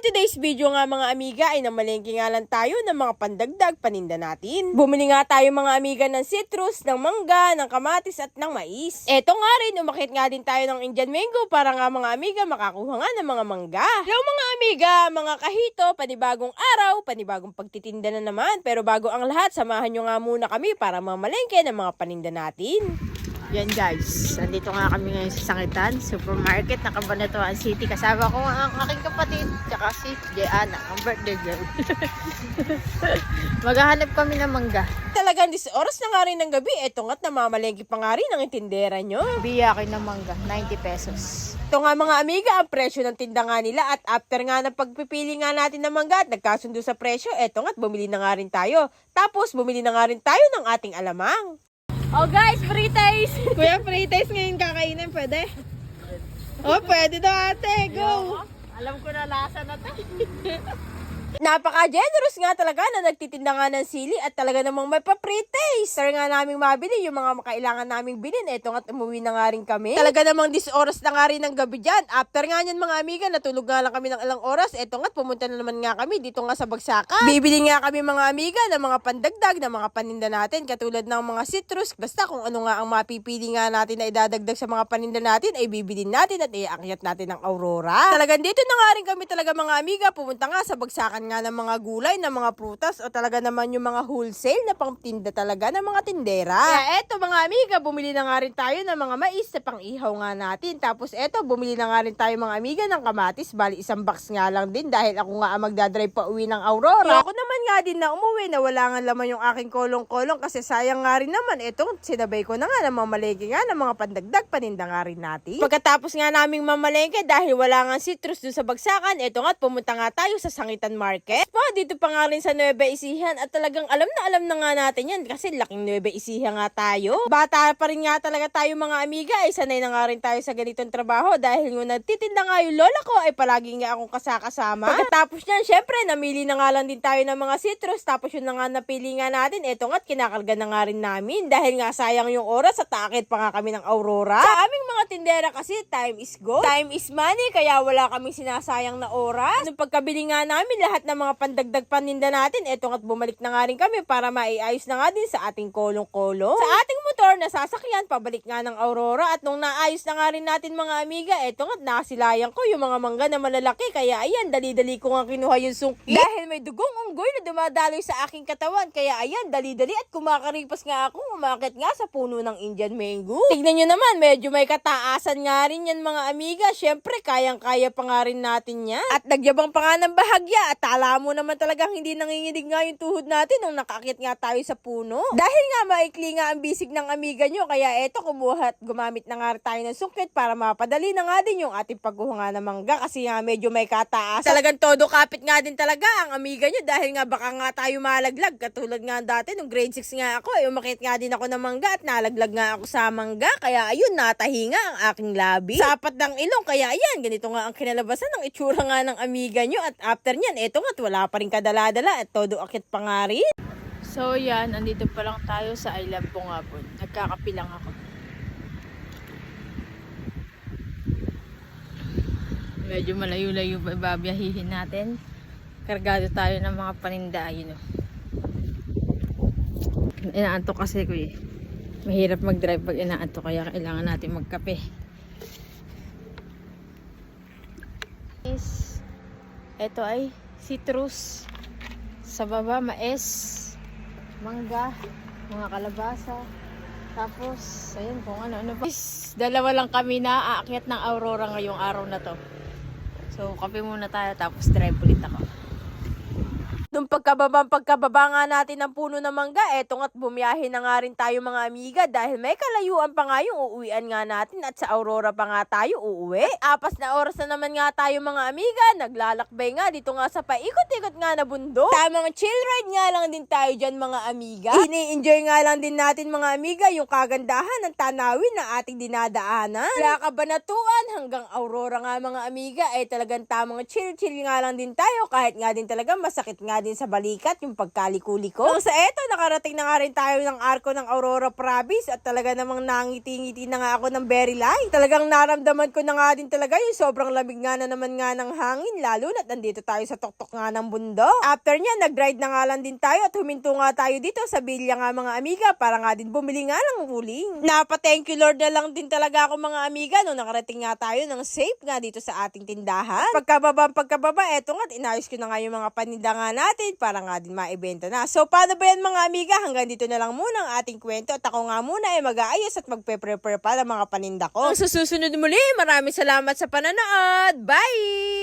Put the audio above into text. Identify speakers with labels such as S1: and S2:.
S1: today's video nga mga amiga ay namalengke nga lang tayo ng mga pandagdag paninda natin. Bumili nga tayo mga amiga ng citrus, ng mangga, ng kamatis at ng mais. Eto nga rin, umakit nga din tayo ng Indian mango para nga mga amiga makakuha nga ng mga mangga. Hello mga amiga, mga kahito, panibagong araw, panibagong pagtitinda na naman. Pero bago ang lahat, samahan nyo nga muna kami para mamalengke ng mga paninda natin.
S2: Yan guys, nandito nga kami ngayon sa Sangitan Supermarket ng Cabanatuan City. Kasama ko ang aking kapatid, tsaka si Jeana, ang birthday girl. Maghahanap kami ng mangga.
S1: Talagang 10 oras na nga rin ng gabi, eto nga't namamalengke pa nga rin ang itindera nyo.
S2: Biyaki ng mangga, 90 pesos.
S1: Ito nga mga amiga, ang presyo ng tinda nga nila at after nga ng pagpipili nga natin ng mangga at nagkasundo sa presyo, eto nga't bumili na nga rin tayo. Tapos bumili na nga rin tayo ng ating alamang.
S2: Oh guys, free taste! Kuya, free taste ngayon kakainin, pwede? Oh, pwede daw ate, go! Alam ko na lasa na to.
S1: Napaka-generous nga talaga na nagtitinda nga ng sili at talaga namang may pa-pre-taste. Sir nga naming mabili yung mga makailangan naming bilhin. Eto nga't umuwi na nga rin kami. Talaga namang 10 oras na nga rin ng gabi dyan. After nga nyan mga amiga, natulog nga lang kami ng ilang oras. Eto nga't pumunta na naman nga kami dito nga sa Bagsakan. Bibili nga kami mga amiga ng mga pandagdag na mga paninda natin. Katulad ng mga citrus. Basta kung ano nga ang mapipili nga natin na idadagdag sa mga paninda natin ay bibilin natin at iakyat natin ng Aurora. Talagang dito na nga rin kami talaga mga amiga. Pumunta nga sa Bagsakan nga ng mga gulay, ng mga prutas o talaga naman yung mga wholesale na pangtinda talaga ng mga tindera. Kaya eto mga amiga, bumili na nga rin tayo ng mga mais na pang-ihaw nga natin. Tapos eto, bumili na nga rin tayo mga amiga ng kamatis. Bali, isang box nga lang din dahil ako nga ang magdadrive pa uwi ng Aurora. Ako naman nga din na umuwi na wala nga laman yung aking kolong-kolong kasi sayang nga rin naman. Eto, sinabay ko na nga ng mamalengke nga ng mga pandagdag paninda nga rin natin. Pagkatapos nga naming mamalengke dahil wala nga citrus dun sa Bagsakan, eto nga pumunta nga tayo sa Sangitan Market. Dito pa nga rin sa Nueva Ecija at talagang alam na nga natin yan kasi laking Nueva Ecija nga tayo. Bata pa rin nga talaga tayo mga amiga ay sanay na nga rin tayo sa ganitong trabaho dahil yung nagtitinda nga yung lola ko ay palagi nga akong kasakasama. Pagkatapos niyan, syempre namili na nga lang din tayo ng mga citrus tapos yun na nga napili nga natin. Eto nga't kinakarga na nga rin namin dahil nga sayang yung oras at taakit pa nga kami ng Aurora. Sa aming mga tindera kasi time is gold, time is money kaya wala kaming sinasayang na oras. Nung pagkabili nga namin lahat ng mga pandagdag paninda natin, eto nga't bumalik na nga rin kami para maiayos na nga din sa ating kolong-kolong. Sa ating motor na sasakyan, pabalik nga ng Aurora at nung naayos na nga rin natin mga amiga, eto nga't nakasilayan ko yung mga mangga na malalaki kaya ayan, dali-dali ko nga kinuha yung sungkit. Dahil may dugong unggoy na dumadaloy sa aking katawan kaya ayan, dali-dali at kumakaripas nga ako, umakit nga sa puno ng Indian mango. Tignan nyo naman, medyo may kataasan nga rin yan mga amiga. Syempre, kayang-kaya pa nga rin natin yan. At nagyabang pa nga ng bahagya at tala mo naman talagang hindi nanginginig nga yung tuhod natin nung nakakit nga tayo sa puno. Dahil nga maikli nga ang bisig ng amiga nyo, kaya eto kumuha at gumamit na nga tayo ng sungkit para mapadali na nga din yung ating pagkuha nga ng mangga kasi nga medyo may kataas. Talagang todo kapit nga din talaga ang amiga nyo dahil nga baka nga tayo malaglag. Katulad nga dati nung grade 6 nga ako, umakit nga din ako ng mangga at nalaglag nga ako sa mangga. Kaya ayun, natahi nga ang aking labi. Sapat ng ilong, kaya ayan, ganito nga ang kinalabasan ng itsura nga ng amiga nyo. At after nyan, eto nga, wala pa rin kadala-dala at todo akit pa nga rin.
S2: So yan, andito pa lang tayo sa I Love Bungabon. Nagkakapilang ako. Medyo malayo-layo ba ibabiyahihin natin. Kargado tayo ng mga paninda. Ayun o. Inaantok kasi ko eh. Mahirap mag-drive pag inaantok kaya kailangan natin magkape. Ito ay citrus. Sa baba, mais, mangga, mga kalabasa. Tapos, ayun kung ano-ano pa. Dalawa lang kami na aakyat ng Aurora ngayong araw na to. So, kape muna tayo tapos drive ulit ako.
S1: Nung pagkababa nga natin ng puno ng mangga, eto nga't bumiyahe na nga rin tayo mga amiga dahil may kalayuan pa nga yung uuwian nga natin at sa Aurora pa nga tayo uuwi. Apas na oras na naman nga tayo mga amiga, naglalakbay nga dito nga sa paikot-ikot nga na bundok. Tamang chill ride nga lang din tayo dyan mga amiga. Ini-enjoy nga lang din natin mga amiga yung kagandahan ng tanawin na ating dinadaanan. Mula Cabanatuan hanggang Aurora nga mga amiga ay talagang tamang chill nga lang din tayo kahit nga din talaga masakit nga din sa balikat yung pagkaliko-liko. Hanggang sa eto, nakarating na nga rin tayo ng arko ng Aurora Province at talaga namang nangiti-ngiti na nga ako ng very light. Talagang naramdaman ko na nga din talaga yung sobrang lamig nga na naman nga ng hangin, lalo na't nandito tayo sa tuktok nga ng bundok. After niya, nag-ride na nga lang din tayo at huminto nga tayo dito sa Bilya nga mga amiga para nga din bumili nga ng uling. Napa-thank you Lord na lang din talaga ako mga amiga nung nakarating nga tayo ng safe nga dito sa ating tindahan. Pagkababa, eto nga, inayos ko na nga yung mga paninda nga natin para nga din maibenta na. So, paano ba yan mga amiga? Hanggang dito na lang muna ang ating kwento at ako nga muna ay mag-aayos at magpe-prepare para mga paninda ko. Sa susunod muli, maraming salamat sa pananood. Bye!